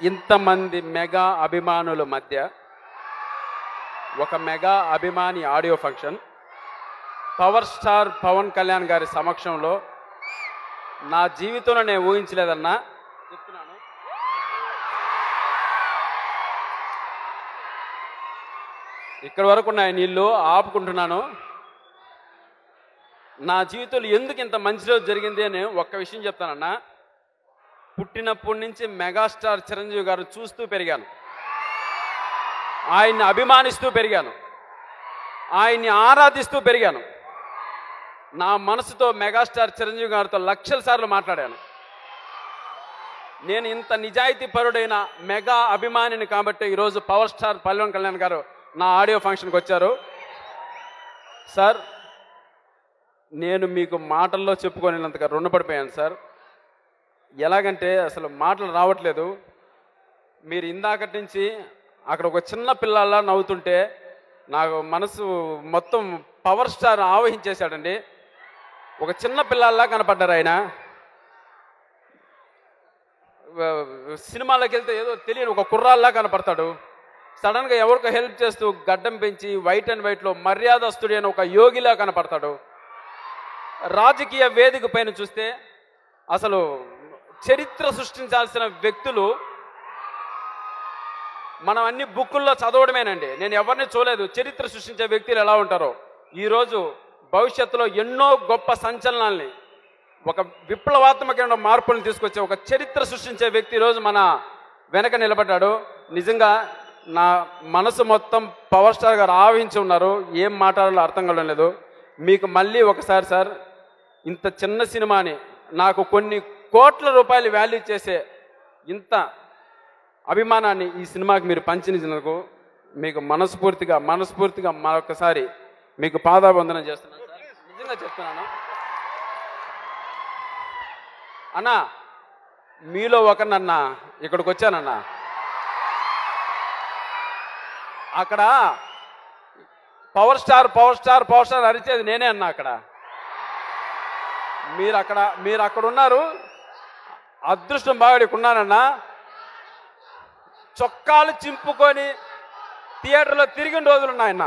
ఇంతమంది మెగా అభిమానుల మధ్య ఒక మెగా అభిమాని audio function power star Pawan Kalyan గారి సమక్షంలో నా జీవితంలో నేను ఊహించలేదన్నా చెప్తున్నాను. ఇక్కడి వరకు నా నీళ్ళు ఆపుకుంటున్నాను. నా జీవితంలో ఎందుకు ఇంత మంచి రోజు జరిగింది అని ఒక్క విషయం చెప్తానన్నా. పుట్టినప్పటి నుంచి మెగాస్టార్ చిరంజీవి గారు చూస్తూ పెరిగాను, ఆయన్ని అభిమానిస్తూ పెరిగాను, ఆయన్ని ఆరాధిస్తూ పెరిగాను. నా మనసుతో మెగాస్టార్ చిరంజీవి గారితో లక్షల సార్లు మాట్లాడాను. నేను ఇంత నిజాయితీ పరుడైన మెగా అభిమానిని కాబట్టి ఈరోజు పవర్ స్టార్ పవన్ కళ్యాణ్ గారు నా ఆడియో ఫంక్షన్కి వచ్చారు. సార్, నేను మీకు మాటల్లో చెప్పుకోలేనంతగా రుణపడిపోయాను సార్. ఎలాగంటే అసలు మాటలు రావట్లేదు. మీరు ఇందాకటి నుంచి అక్కడ ఒక చిన్న పిల్లల్లా నవ్వుతుంటే నాకు మనసు మొత్తం పవర్ స్టార్ ఆవహించేశాడండి. ఒక చిన్న పిల్లల్లా కనపడ్డారు ఆయన. సినిమాలోకి వెళ్తే ఏదో తెలియని ఒక కుర్రాల్లా కనపడతాడు. సడన్గా ఎవరికో హెల్ప్ చేస్తూ గడ్డం పెంచి వైట్ అండ్ వైట్లో మర్యాదస్తుడి అని ఒక యోగిలా కనపడతాడు. రాజకీయ వేదిక పైన చూస్తే అసలు చరిత్ర సృష్టించాల్సిన వ్యక్తులు మనం అన్ని బుక్కుల్లో చదవడమేనండి. నేను ఎవరిని చూడలేదు చరిత్ర సృష్టించే వ్యక్తులు ఎలా ఉంటారో. ఈరోజు భవిష్యత్తులో ఎన్నో గొప్ప సంచలనాల్ని, ఒక విప్లవాత్మకమైన మార్పులను తీసుకొచ్చే ఒక చరిత్ర సృష్టించే వ్యక్తి ఈరోజు మన వెనక నిలబడ్డాడు. నిజంగా నా మనసు మొత్తం పవర్ స్టార్ గారు ఆవహించి ఉన్నారు. ఏం మాట్లాడాలో అర్థం కావడం లేదు. మీకు మళ్ళీ ఒకసారి సార్, ఇంత చిన్న సినిమాని నాకు కొన్ని కోట్ల రూపాయలు వాల్యూ చేసే ఇంత అభిమానాన్ని ఈ సినిమాకి మీరు పంచినందుకు మీకు మనస్ఫూర్తిగా మరొకసారి మీకు పాదాబంధనం చేస్తున్నాను సార్. నిజంగా చెప్తున్నాను అన్నా. మీలో ఒకనన్నా ఇక్కడికి వచ్చానన్నా. అక్కడ పవర్ స్టార్ అరిచేది నేనే అన్నా. అక్కడ మీరు అక్కడ ఉన్నారు. అదృష్టం బాగా ఉన్నానన్నా. చొక్కాలు చింపుకొని థియేటర్లో తిరిగిన రోజులున్నాయన్న.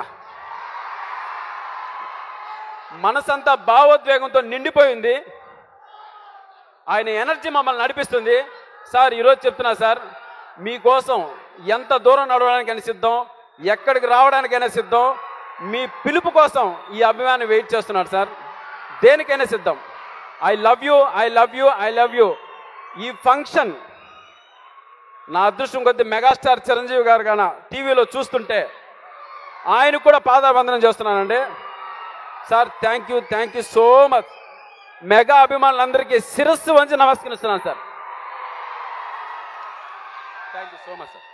మనసంతా భావోద్వేగంతో నిండిపోయింది. ఆయన ఎనర్జీ మమ్మల్ని నడిపిస్తుంది. సార్, ఈరోజు చెప్తున్నా సార్, మీకోసం ఎంత దూరం నడవడానికైనా సిద్ధం, ఎక్కడికి రావడానికైనా సిద్ధం. మీ పిలుపు కోసం ఈ అభిమాని వెయిట్ చేస్తున్నాడు సార్. దేనికైనా సిద్ధం. I love you. ఈ ఫంక్షన్ నా అదృష్టం కొద్ది మెగాస్టార్ చిరంజీవి గారు గాన టీవీలో చూస్తుంటే ఆయన కూడా పాదాబంధనం చేస్తున్నానండి. Sir, thank you so much. Mega అభిమానులందరికీ శిరస్సు వంచి నమస్కరిస్తున్నాను sir. Thank you so much sir.